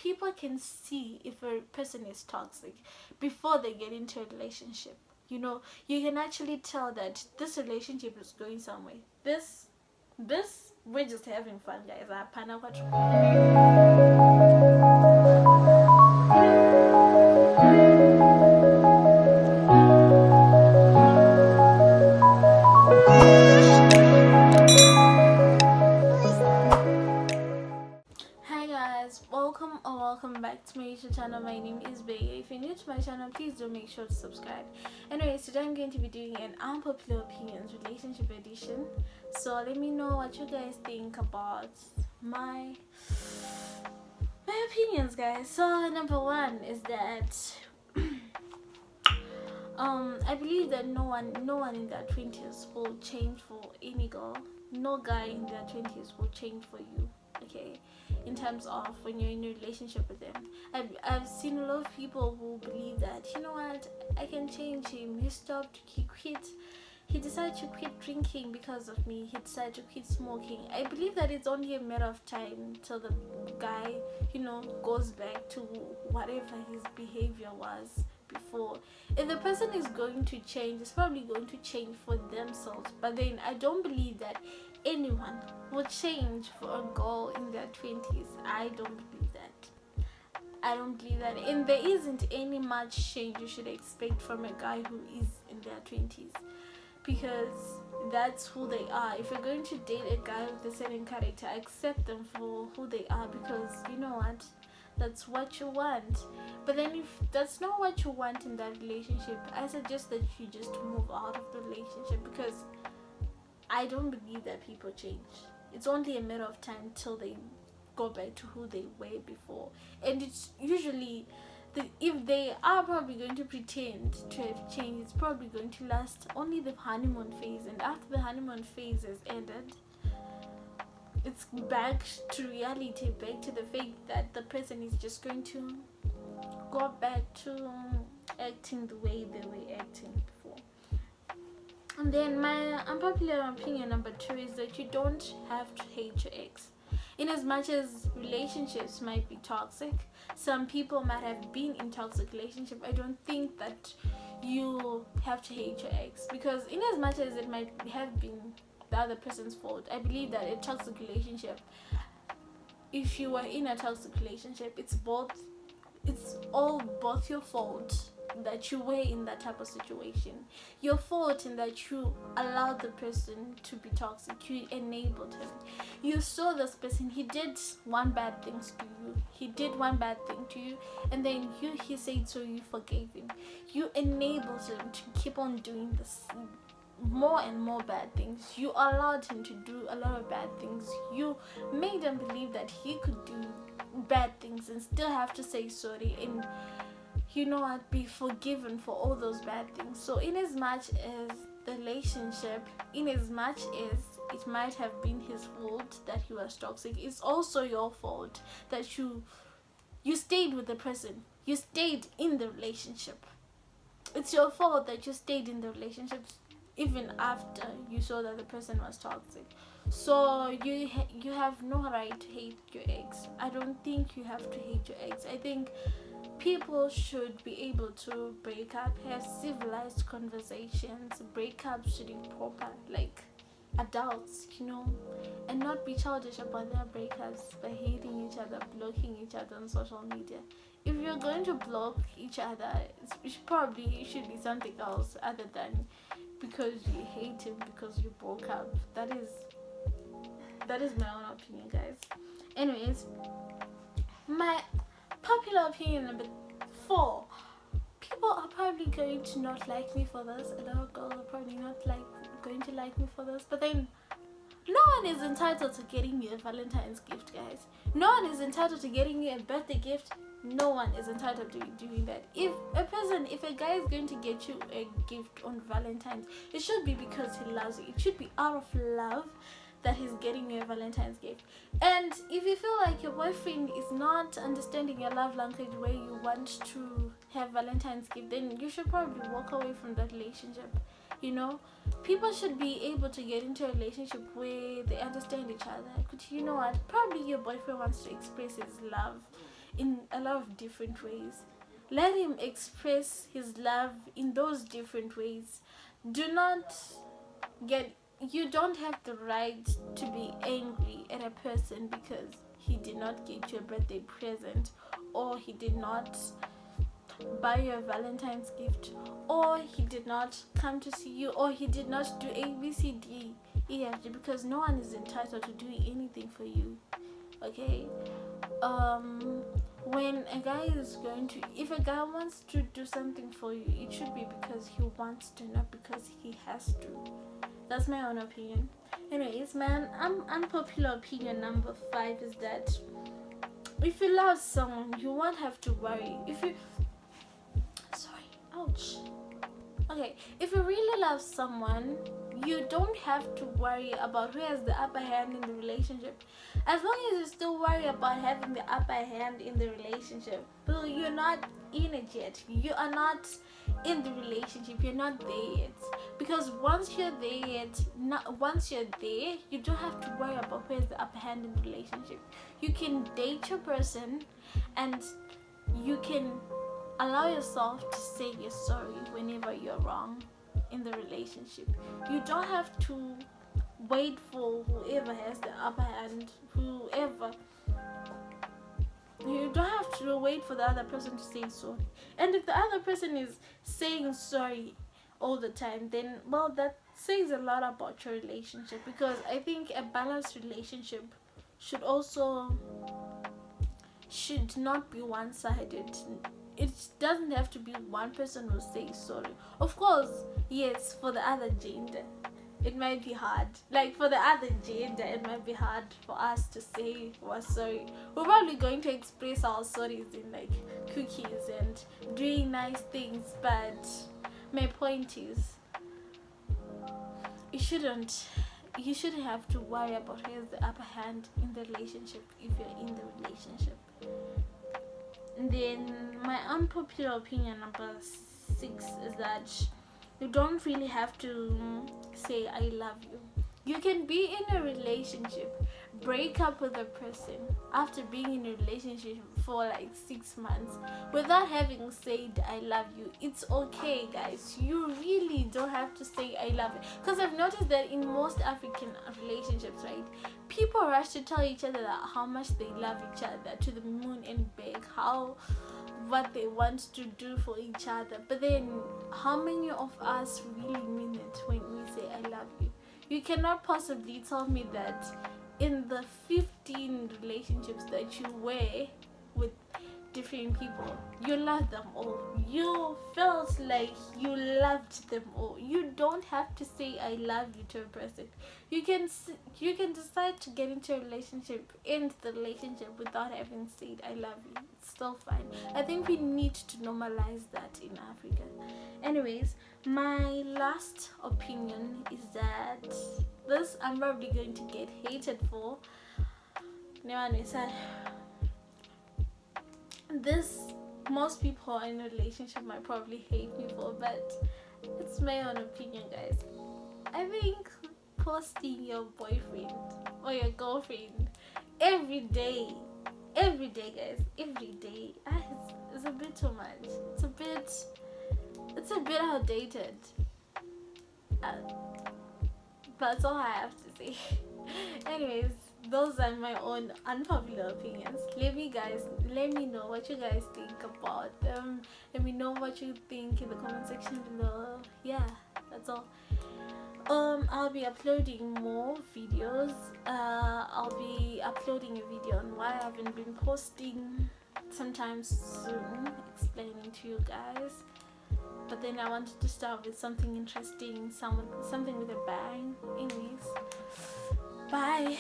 people can see if a person is toxic before they get into a relationship. You know, you can actually tell that this relationship is going somewhere. This we're just having fun, guys. Hi guys, welcome or welcome back to my YouTube channel. My name is Bay. If you're new to my channel, please do make sure to subscribe. Anyways, today I'm going to be doing an unpopular opinions relationship edition. So let me know what you guys think about my opinions, guys. So number one is that I believe that no one in their 20s will change for any girl. No guy in their 20s will change for you. Okay, in terms of when you're in a relationship with them, I've seen a lot of people who believe that, you know what, I can change him. He decided to quit drinking because of me. He decided to quit smoking. I believe that it's only a matter of time till the guy, goes back to whatever his behavior was before. If the person is going to change, it's probably going to change for themselves. But then I don't believe that anyone will change for a girl in their 20s. I don't believe that. And there isn't any much change you should expect from a guy who is in their 20s, because that's who they are. If you're going to date a guy with a certain character, accept them for who they are, because you know what, that's what you want. But then if that's not what you want in that relationship, I suggest that you just move out of the relationship, because I don't believe that people change. It's only a matter of time till they go back to who they were before. And it's usually, if they are probably going to pretend to have changed, it's probably going to last only the honeymoon phase. And after the honeymoon phase has ended, it's back to reality, back to the fact that the person is just going to go back to acting the way they were acting before. And then my unpopular opinion number 2 is that you don't have to hate your ex. In as much as relationships might be toxic, some people might have been in toxic relationship, I don't think that you have to hate your ex, because in as much as it might have been the other person's fault, I believe that a toxic relationship, if you were in a toxic relationship, it's all both your fault that you were in that type of situation. Your fault in that you allowed the person to be toxic. You enabled him. You saw this person, he did one bad thing to you, and then he said so, you forgave him. You enabled him to keep on doing this more and more bad things. You allowed him to do a lot of bad things. You made him believe that he could do bad things and still have to say sorry, and be forgiven for all those bad things. So in as much as the relationship, in as much as it might have been his fault that he was toxic, it's also your fault that you stayed with the person. You stayed in the relationship. It's your fault that you stayed in the relationship even after you saw that the person was toxic. So you have no right to hate your ex. I don't think you have to hate your ex. I think people should be able to break up, have civilized conversations. Breakups should be proper, like adults, and not be childish about their breakups by hating each other, blocking each other on social media. If you're going to block each other, it should be something else other than because you hate him because you broke up. That is my own opinion, guys. Anyways, my popular opinion number 4. People are probably going to not like me for this. A lot of girls are probably not going to like me for this. But then, no one is entitled to getting you a Valentine's gift, guys. No one is entitled to getting you a birthday gift. No one is entitled to doing that. If a guy is going to get you a gift on Valentine's, it should be because he loves you. It should be out of love that he's getting you a Valentine's gift. And if you feel like your boyfriend is not understanding your love language where you want to have Valentine's gift, then you should probably walk away from that relationship. People should be able to get into a relationship where they understand each other. Probably your boyfriend wants to express his love in a lot of different ways. Let him express his love in those different ways. Do not get You don't have the right to be angry at a person because he did not get you a birthday present, or he did not buy you a Valentine's gift, or he did not come to see you, or he did not do ABCDEFG, because no one is entitled to do anything for you. Okay? When a guy is going to, if a guy wants to do something for you, it should be because he wants to, not because he has to. That's my own opinion. Anyways, man, unpopular opinion number 5 is that if you love someone, you won't have to worry. Ouch. Okay, if you really love someone, you don't have to worry about who has the upper hand in the relationship. As long as you still worry about having the upper hand in the relationship, well, you're not in it yet. You are not in the relationship. You're not there yet. Because once you're there, you don't have to worry about who has the upper hand in the relationship. You can date your person, and you can allow yourself to say you're sorry whenever you're wrong in the relationship. You don't have to wait for whoever has the upper hand, you don't have to wait for the other person to say sorry. And if the other person is saying sorry all the time, then, well, that says a lot about your relationship. Because I think a balanced relationship should not be one-sided. It doesn't have to be one person who says sorry. Of course, yes, for the other gender, it might be hard. Like, for the other gender, it might be hard for us to say we're sorry. We're probably going to express our sorries in, like, cookies and doing nice things. But my point is, you shouldn't have to worry about who has the upper hand in the relationship if you're in the relationship. And then my unpopular opinion number 6 is that you don't really have to say I love you. You can be in a relationship, break up with a person after being in a relationship for like 6 months without having said I love you. It's okay, guys. You really don't have to say I love you. Because I've noticed that in most African relationships, right, people rush to tell each other that how much they love each other to the moon and back, what they want to do for each other. But then, how many of us really mean it when we say I love you? You cannot possibly tell me that in the 15 relationships that you were with different people, you loved them all. You felt like you loved them all. You don't have to say I love you to a person. You can decide to get into a relationship, end the relationship without having said I love you. It's still fine. I think we need to normalize that in Africa. Anyways, my last opinion is that this I'm probably going to get hated for. This most people in a relationship might probably hate me for, but it's my own opinion, guys. I think posting your boyfriend or your girlfriend every day, guys, every day, it's a bit too much. It's a bit outdated. That's all I have to say. Anyways, those are my own unpopular opinions. Let me know what you guys think about them. Let me know what you think in the comment section below. Yeah, that's all. I'll be uploading more videos. I'll be uploading a video on why I haven't been posting sometime soon, explaining to you guys. But then I wanted to start with something interesting, something with a bang. Anyways, bye.